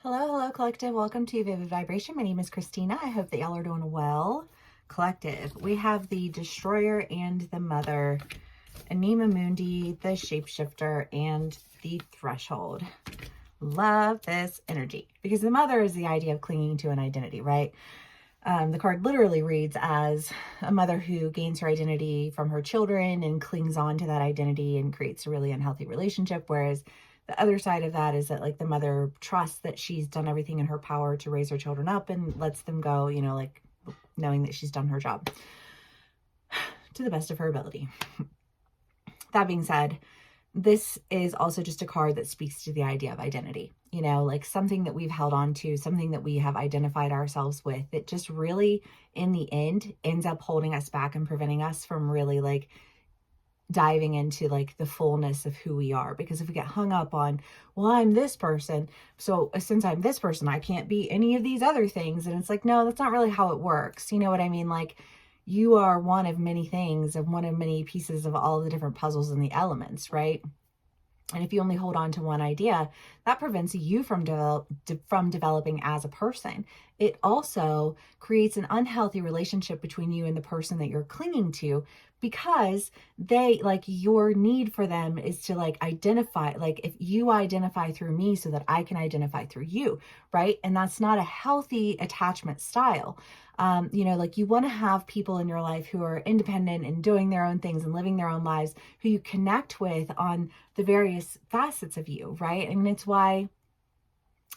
Hello, collective. Welcome to Vivid Vibration. My name is Christina. I hope that y'all are doing well. Collective, we have the Destroyer and the Mother, Anima Mundi, the Shapeshifter, and the Threshold. Love this energy because the Mother is the idea of clinging to an identity, right? The card literally reads as a mother who gains her identity from her children and clings on to that identity and creates a really unhealthy relationship, whereas the other side of that is that like the mother trusts that she's done everything in her power to raise her children up and lets them go, you know, like knowing that she's done her job to the best of her ability. That being said, this is also just a card that speaks to the idea of identity, you know, like something that we've held on to, something that we have identified ourselves with. It just really, in the end, ends up holding us back and preventing us from really like diving into like the fullness of who we are. Because if we get hung up on, well, I'm this person, so since I'm this person, I can't be any of these other things. And it's like, no, that's not really how it works. You know what I mean? Like, you are one of many things and one of many pieces of all the different puzzles and the elements, right? And if you only hold on to one idea, that prevents you from developing as a person. It also creates an unhealthy relationship between you and the person that you're clinging to, because they, like, your need for them is to like identify, like if you identify through me so that I can identify through you, right? And that's not a healthy attachment style. You know, like you want to have people in your life who are independent and doing their own things and living their own lives, who you connect with on the various facets of you, right? And it's why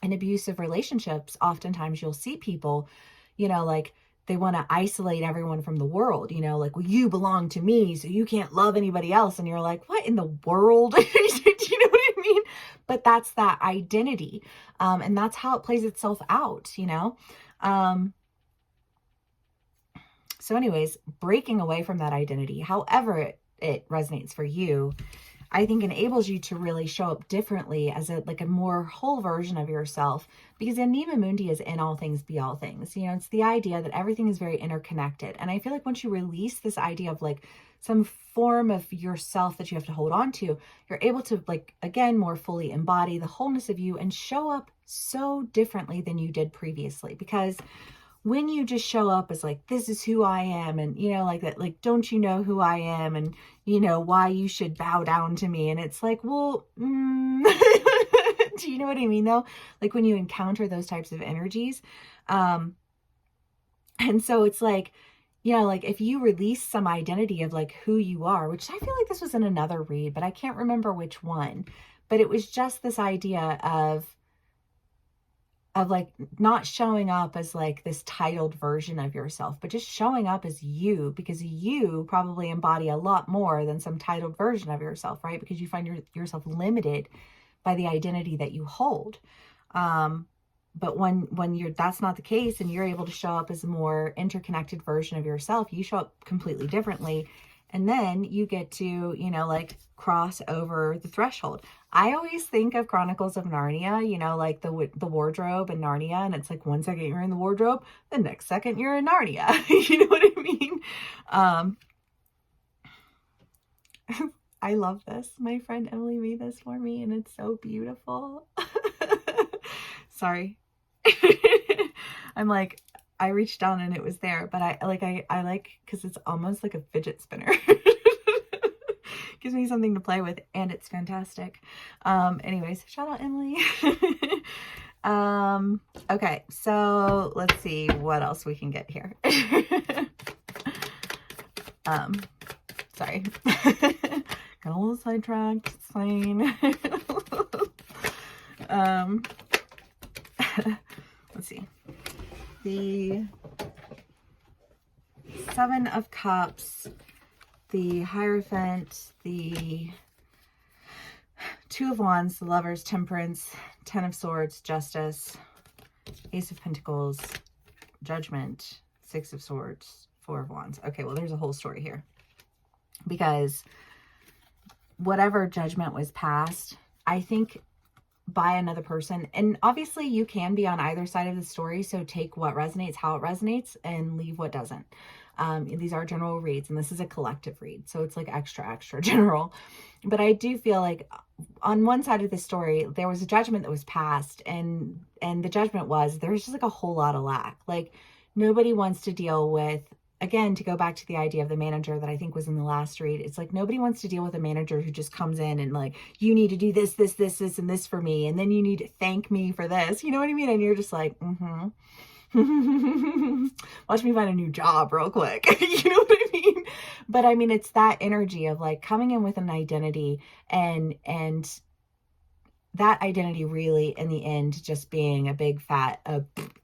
in abusive relationships, oftentimes you'll see people, you know, like they want to isolate everyone from the world, you know, like, well, you belong to me, so you can't love anybody else. And you're like, what in the world? Do you know what I mean? But that's that identity. And that's how it plays itself out, you know? So anyways, breaking away from that identity, however it resonates for you, I think enables you to really show up differently as a like a more whole version of yourself, because Anima Mundi is in all things, be all things. You know, it's the idea that everything is very interconnected. And I feel like once you release this idea of like some form of yourself that you have to hold on to, you're able to like, again, more fully embody the wholeness of you and show up so differently than you did previously. Because when you just show up as like, this is who I am, and you know, like that, like, don't you know who I am, and you know why you should bow down to me, and it's like, well, do you know what I mean though? Like when you encounter those types of energies, and so it's like, you know, like if you release some identity of like who you are, which I feel like this was in another read, but I can't remember which one, but it was just this idea of like not showing up as like this titled version of yourself, but just showing up as you, because you probably embody a lot more than some titled version of yourself, right? Because you find yourself limited by the identity that you hold. But when you're, that's not the case, and you're able to show up as a more interconnected version of yourself, you show up completely differently. And then you get to, you know, like cross over the threshold. I always think of Chronicles of Narnia, you know, like the wardrobe in Narnia. And it's like 1 second you're in the wardrobe, the next second you're in Narnia. You know what I mean? I love this. My friend Emily made this for me and it's so beautiful. Sorry. I'm like, I reached down and it was there, but I like, because it's almost like a fidget spinner. Gives me something to play with, and it's fantastic. Anyways, shout out Emily. Okay, so let's see what else we can get here. Sorry. Got a little sidetracked. It's fine. Let's see. The Seven of Cups, the Hierophant, the Two of Wands, the Lovers, Temperance, Ten of Swords, Justice, Ace of Pentacles, Judgment, Six of Swords, Four of Wands. Okay, well, there's a whole story here. Because whatever judgment was passed, I think, by another person, and obviously you can be on either side of the story, so take what resonates how it resonates and leave what doesn't. These are general reads, and this is a collective read, so it's like extra general. But I do feel like on one side of the story, there was a judgment that was passed, and the judgment was there's just like a whole lot of lack. Like nobody wants to deal with, again, to go back to the idea of the manager that I think was in the last read, it's like nobody wants to deal with a manager who just comes in and like, you need to do this, and this for me, and then you need to thank me for this. You know what I mean? And you're just like, watch me find a new job real quick. You know what I mean? But I mean, it's that energy of like coming in with an identity, and that identity really in the end just being a big fat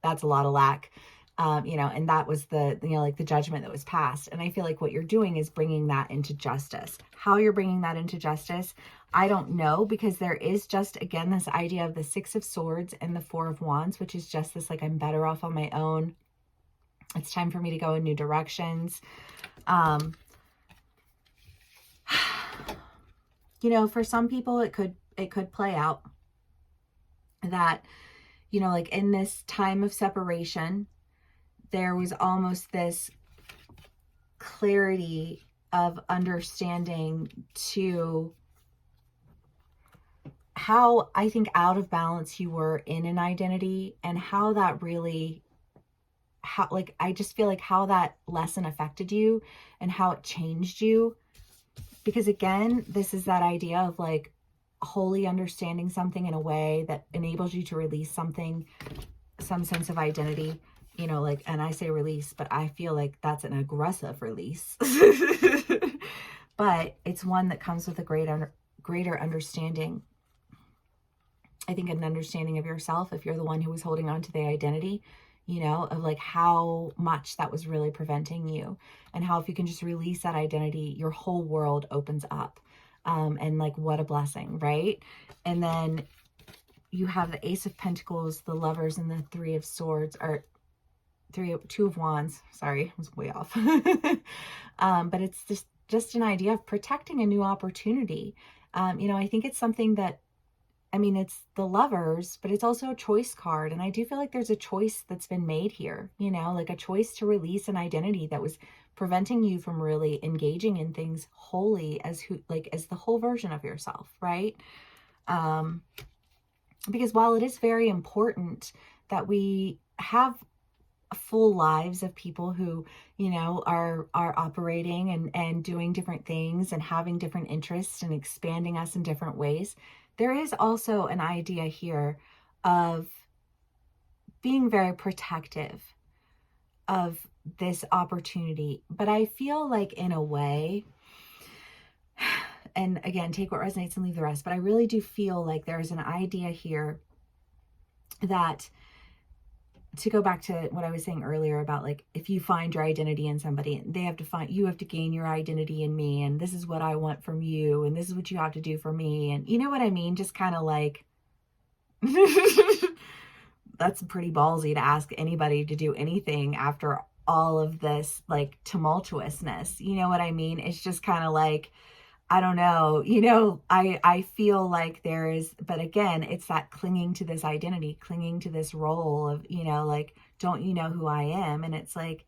that's a lot of lack. And that was the, like the judgment that was passed. And I feel like what you're doing is bringing that into justice. How you're bringing that into justice, I don't know, because there is just, again, this idea of the Six of Swords and the Four of Wands, which is just this, like, I'm better off on my own. It's time for me to go in new directions. For some people, it could play out that, like in this time of separation, there was almost this clarity of understanding to how I think out of balance you were in an identity, and how that really, I just feel like how that lesson affected you and how it changed you. Because again, this is that idea of like wholly understanding something in a way that enables you to release something, some sense of identity. And I say release, but I feel like that's an aggressive release. But it's one that comes with a greater understanding. I think an understanding of yourself, if you're the one who was holding on to the identity, of like how much that was really preventing you, and how if you can just release that identity, your whole world opens up. And like, what a blessing, right? And then you have the Ace of Pentacles, the Lovers, and the Three of Swords, or Two of Wands. Sorry, I was way off. But it's just an idea of protecting a new opportunity. I think it's something that, it's the Lovers, but it's also a choice card. And I do feel like there's a choice that's been made here, like a choice to release an identity that was preventing you from really engaging in things wholly as the whole version of yourself, right? Because while it is very important that we have full lives of people who, are operating and doing different things and having different interests and expanding us in different ways, there is also an idea here of being very protective of this opportunity. But I feel like in a way, and again, take what resonates and leave the rest, but I really do feel like there's an idea here that, to go back to what I was saying earlier about like, if you find your identity in somebody, you have to gain your identity in me, and this is what I want from you, and this is what you have to do for me. And you know what I mean? Just kind of like, that's pretty ballsy to ask anybody to do anything after all of this like tumultuousness. You know what I mean? It's just kind of like, I don't know, I feel like there is, but again, it's that clinging to this identity, clinging to this role of, like, don't you know who I am? And it's like,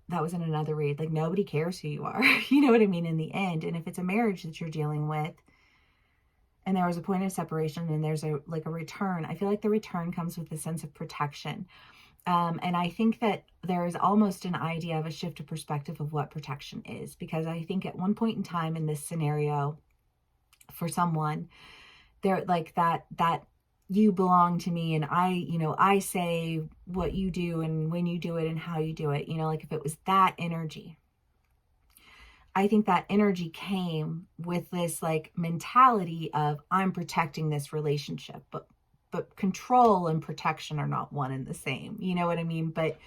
that was in another read, like nobody cares who you are. You know what I mean? In the end. And if it's a marriage that you're dealing with, and there was a point of separation and there's a return, I feel like the return comes with a sense of protection. And I think that there is almost an idea of a shift of perspective of what protection is, because I think at one point in time in this scenario, for someone, they're like that you belong to me, and I say what you do and when you do it and how you do it, like if it was that energy, I think that energy came with this like mentality of I'm protecting this relationship, but control and protection are not one and the same. You know what I mean? But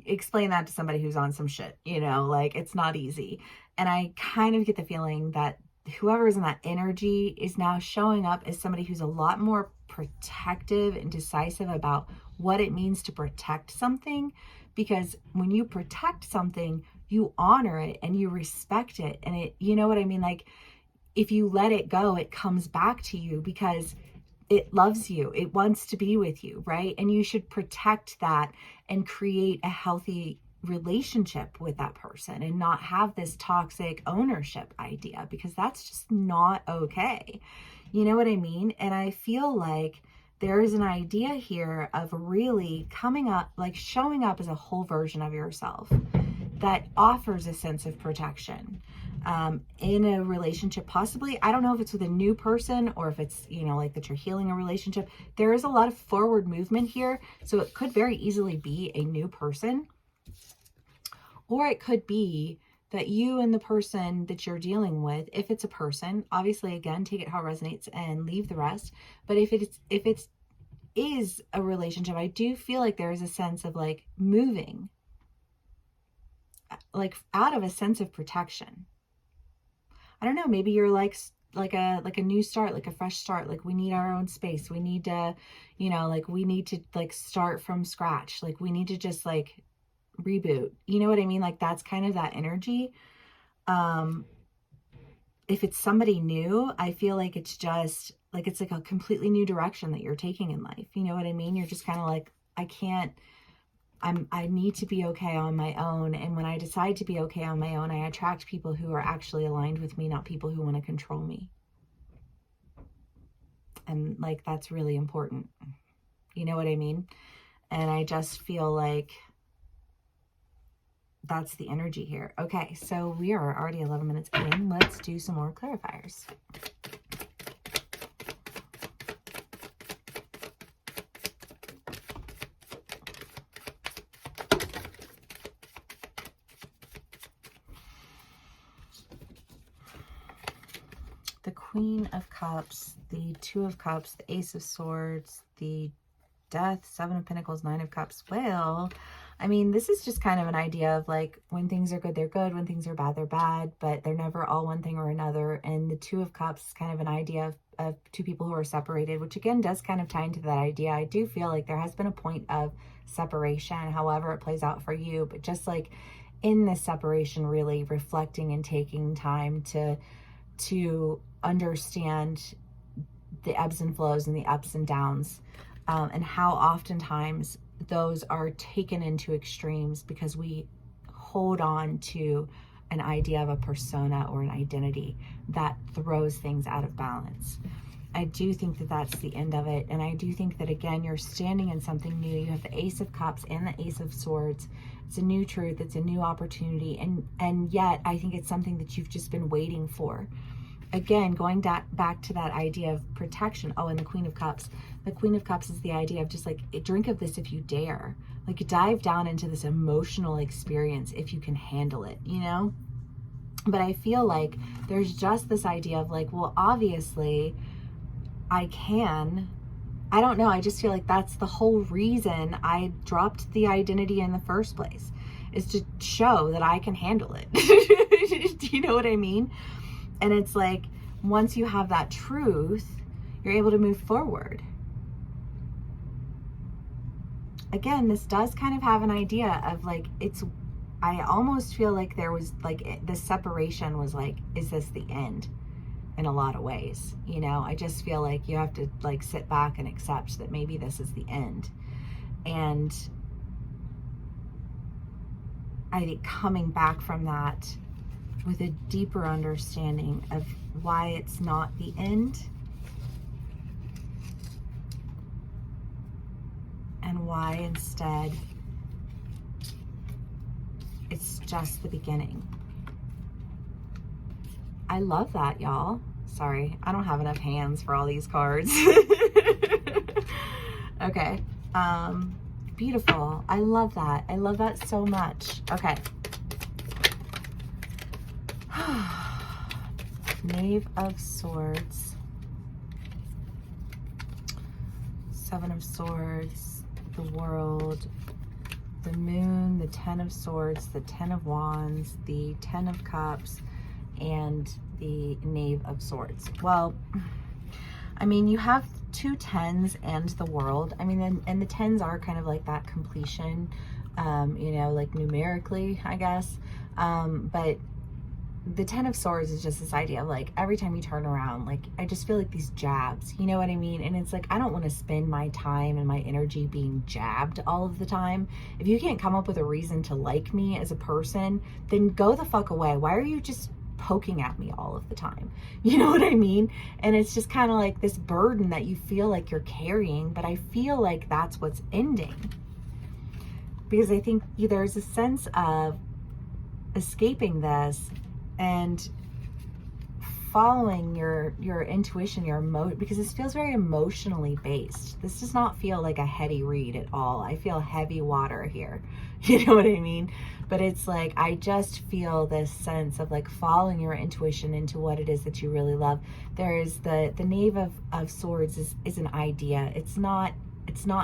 explain that to somebody who's on some shit, like it's not easy. And I kind of get the feeling that whoever is in that energy is now showing up as somebody who's a lot more protective and decisive about what it means to protect something. Because when you protect something, you honor it and you respect it. And it, you know what I mean? Like if you let it go, it comes back to you because it loves you. It wants to be with you, right? And you should protect that and create a healthy relationship with that person and not have this toxic ownership idea, because that's just not okay. You know what I mean? And I feel like there is an idea here of really coming up, like showing up as a whole version of yourself that offers a sense of protection in a relationship. Possibly, I don't know if it's with a new person or if it's, you know, like that you're healing a relationship. There is a lot of forward movement here. So it could very easily be a new person, or it could be that you and the person that you're dealing with, if it's a person, obviously, again, take it how it resonates and leave the rest. But if it is a relationship, I do feel like there is a sense of like moving, like out of a sense of protection. I don't know, maybe you're like a new start, like a fresh start. Like, we need our own space. We need to, you know, like we need to like start from scratch. Like, we need to just like reboot. You know what I mean? Like, that's kind of that energy. If it's somebody new, I feel like it's just like, it's like a completely new direction that you're taking in life. You know what I mean? You're just kind of like, I need to be okay on my own. And when I decide to be okay on my own, I attract people who are actually aligned with me, not people who want to control me. And like, that's really important. You know what I mean? And I just feel like that's the energy here. Okay, so we are already 11 minutes in. Let's do some more clarifiers. The Queen of Cups, the Two of Cups, the Ace of Swords, the Death, Seven of Pentacles, Nine of Cups. Well, I mean, this is just kind of an idea of like, when things are good, they're good. When things are bad, they're bad, but they're never all one thing or another. And the Two of Cups is kind of an idea of two people who are separated, which again does kind of tie into that idea. I do feel like there has been a point of separation, however it plays out for you, but just like in this separation, really reflecting and taking time to understand the ebbs and flows and the ups and downs, and how oftentimes those are taken into extremes because we hold on to an idea of a persona or an identity that throws things out of balance. I do think that that's the end of it. And I do think that, again, you're standing in something new. You have the Ace of Cups and the Ace of Swords. It's a new truth. It's a new opportunity. And yet I think it's something that you've just been waiting for. Again, going back to that idea of protection. Oh, and the Queen of Cups. The Queen of Cups is the idea of just like, drink of this if you dare. Like, dive down into this emotional experience if you can handle it, you know? But I feel like there's just this idea of like, well, obviously I can. I don't know. I just feel like that's the whole reason I dropped the identity in the first place, is to show that I can handle it. Do you know what I mean? And it's like, once you have that truth, you're able to move forward. Again, this does kind of have an idea of like, I almost feel like there was like, this separation was like, is this the end? In a lot of ways, you know? I just feel like you have to like sit back and accept that maybe this is the end. And I think coming back from that with a deeper understanding of why it's not the end, and why instead it's just the beginning. I love that, y'all. Sorry, I don't have enough hands for all these cards. Okay. Beautiful. I love that. I love that so much. Okay. Knave of Swords, Seven of Swords, the World, the Moon, the Ten of Swords, the Ten of Wands, the Ten of Cups, and the Knave of Swords. Well, I mean, you have two tens and the World. I mean, and the tens are kind of like that completion, you know, like numerically, I guess. But the Ten of Swords is just this idea of like, every time you turn around, like, I just feel like these jabs, you know what I mean? And it's like, I don't want to spend my time and my energy being jabbed all of the time. If you can't come up with a reason to like me as a person, then go the fuck away. Why are you just poking at me all of the time? You know what I mean? And it's just kind of like this burden that you feel like you're carrying, but I feel like that's what's ending. Because I think there's a sense of escaping this and following your intuition, your emotion, because this feels very emotionally based. This does not feel like a heady read at all. I feel heavy water here. You know what I mean? But it's like, I just feel this sense of like following your intuition into what it is that you really love. There is the Knave of Swords is an idea. It's not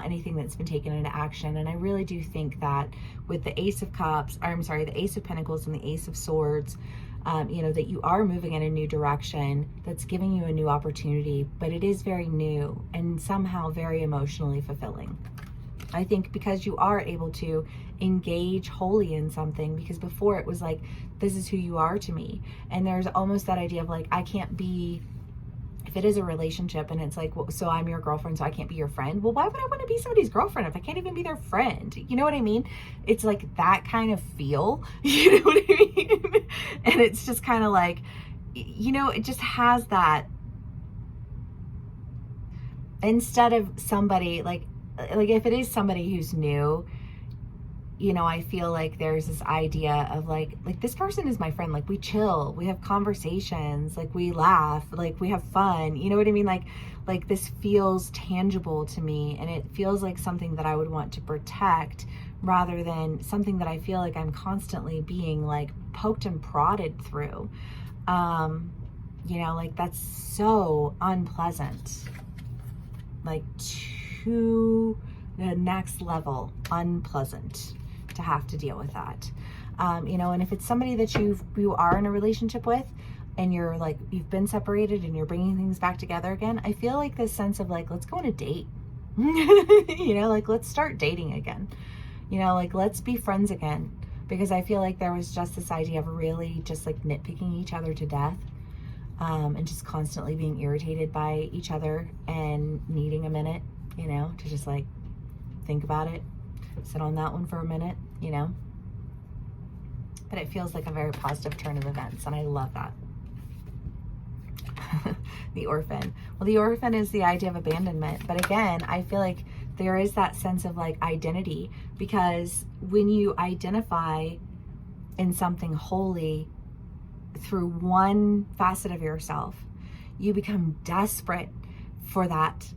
anything that's been taken into action. And I really do think that with the Ace of Cups, or I'm sorry, the Ace of Pentacles and the Ace of Swords, you know, that you are moving in a new direction that's giving you a new opportunity, but it is very new and somehow very emotionally fulfilling. I think because you are able to engage wholly in something, because before it was like, this is who you are to me. And there's almost that idea of like, I can't be, if it is a relationship and it's like, well, so I'm your girlfriend, so I can't be your friend. Well, why would I want to be somebody's girlfriend if I can't even be their friend? You know what I mean? It's like that kind of feel, you know what I mean? And it's just kind of like, you know, it just has that, instead of somebody like if it is somebody who's new, you know, I feel like there's this idea of like this person is my friend. Like, we chill, we have conversations, like we laugh, like we have fun. You know what I mean? Like this feels tangible to me, and it feels like something that I would want to protect rather than something that I feel like I'm constantly being like poked and prodded through. You know, like that's so unpleasant. Like to the next level unpleasant to have to deal with that. You know, and if it's somebody that you are in a relationship with and you're like, you've been separated and you're bringing things back together again, I feel like this sense of like, let's go on a date. You know, like let's start dating again. You know, like let's be friends again, because I feel like there was just this idea of really just like nitpicking each other to death. And just constantly being irritated by each other and needing a minute, you know, to just like think about it, sit on that one for a minute, you know. But it feels like a very positive turn of events, and I love that. The Orphan. Well, the Orphan is the idea of abandonment, but again, I feel like there is that sense of like identity, because when you identify in something wholly through one facet of yourself, you become desperate for that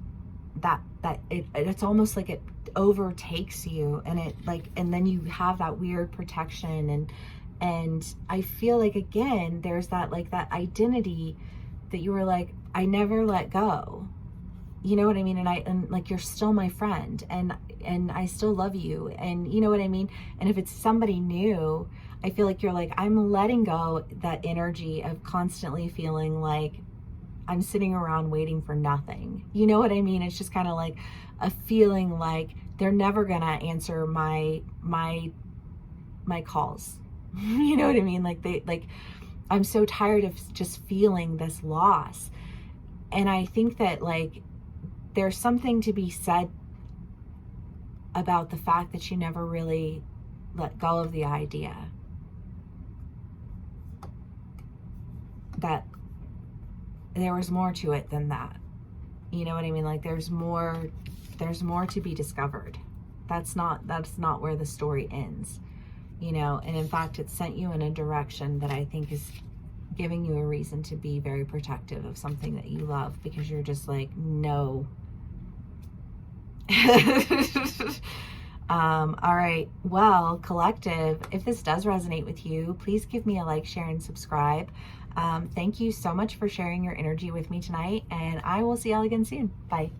it's almost like it overtakes you, and it like, and then you have that weird protection, and I feel like again there's that like that identity that you were like, I never let go, you know what I mean? And like, you're still my friend, and I still love you, and you know what I mean? And if it's somebody new, I feel like you're like, I'm letting go that energy of constantly feeling like I'm sitting around waiting for nothing. You know what I mean? It's just kind of like a feeling like they're never gonna answer my calls. You know what I mean? Like I'm so tired of just feeling this loss. And I think that like there's something to be said about the fact that you never really let go of the idea that there was more to it than that. You know what I mean? Like there's more to be discovered. That's not where the story ends, you know. And in fact, it sent you in a direction that I think is giving you a reason to be very protective of something that you love, because you're just like, no. All right, well, collective, if this does resonate with you, please give me a like, share, and subscribe. Thank you so much for sharing your energy with me tonight, and I will see y'all again soon. Bye.